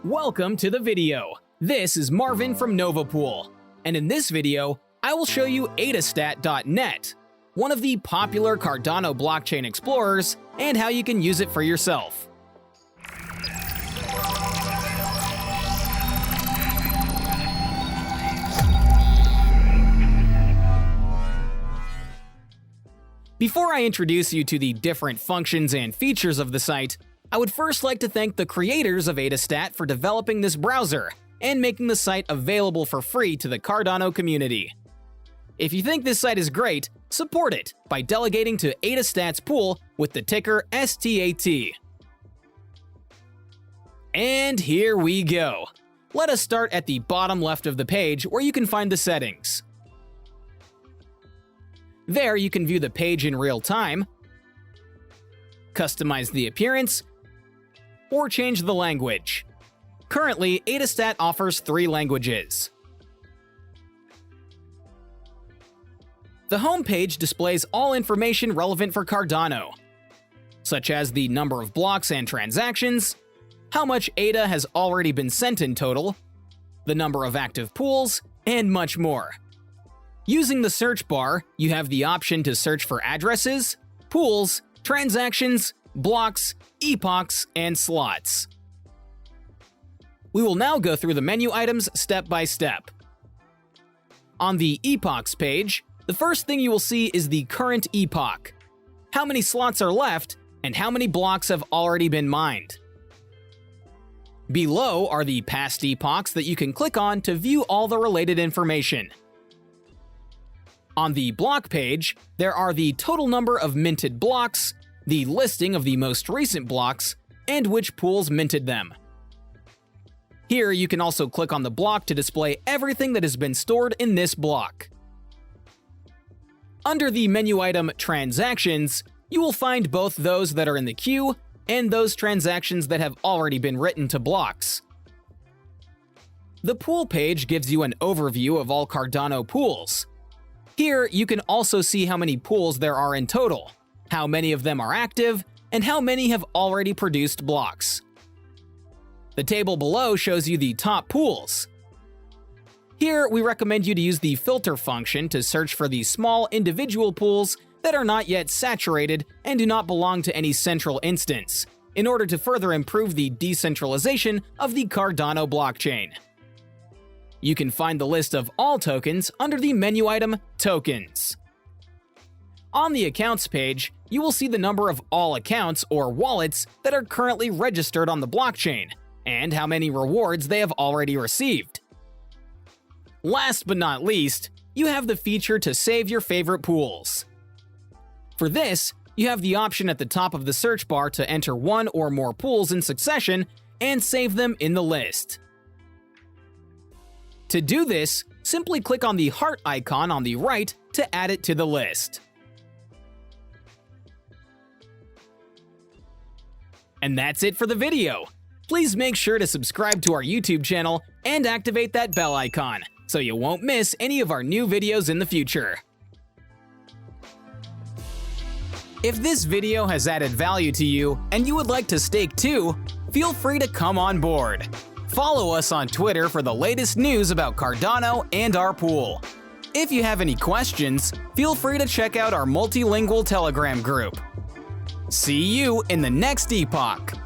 Welcome to the video. This is Marvin from NovaPool, and in this video, I will show you 𝗖𝗍𝗏, one of the popular Cardano blockchain explorers, and how you can use it for yourself. Before I introduce you to the different functions and features of the site, I would first like to thank the creators of 𝗖𝗍𝗏 for developing this browser and making the site available for free to the Cardano community. If you think this site is great, support it by delegating to 𝗖𝗍𝗏's pool with the ticker STAT. And here we go. Let us start at the bottom left of the page where you can find the settings. There you can view the page in real time, customize the appearance, or change the language. Currently, 𝗖𝗍𝗏 offers 3 languages. The home page displays all information relevant for Cardano, such as the number of blocks and transactions, how much ADA has already been sent in total, the number of active pools, and much more. Using the search bar, you have the option to search for addresses, pools, transactions, blocks, epochs, and slots. We will now go through the menu items step by step. On the epochs page, the first thing you will see is the current epoch, how many slots are left, and how many blocks have already been mined. Below are the past epochs that you can click on to view all the related information. On the block page, there are the total number of minted blocks, the listing of the most recent blocks, and which pools minted them. Here you can also click on the block to display everything that has been stored in this block. Under the menu item Transactions, you will find both those that are in the queue and those transactions that have already been written to blocks. The pool page gives you an overview of all Cardano pools. Here you can also see how many pools there are in total, how many of them are active, and how many have already produced blocks. The table below shows you the top pools. Here we recommend you to use the filter function to search for the small individual pools that are not yet saturated and do not belong to any central instance, in order to further improve the decentralization of the Cardano blockchain. You can find the list of all tokens under the menu item Tokens. On the Accounts page, you will see the number of all accounts or wallets that are currently registered on the blockchain, and how many rewards they have already received. Last but not least, you have the feature to save your favorite pools. For this, you have the option at the top of the search bar to enter one or more pools in succession and save them in the list. To do this, simply click on the heart icon on the right to add it to the list. And that's it for the video. Please make sure to subscribe to our YouTube channel and activate that bell icon so you won't miss any of our new videos in the future. If this video has added value to you and you would like to stake too, feel free to come on board. Follow us on Twitter for the latest news about Cardano and our pool. If you have any questions, feel free to check out our multilingual Telegram group. See you in the next epoch!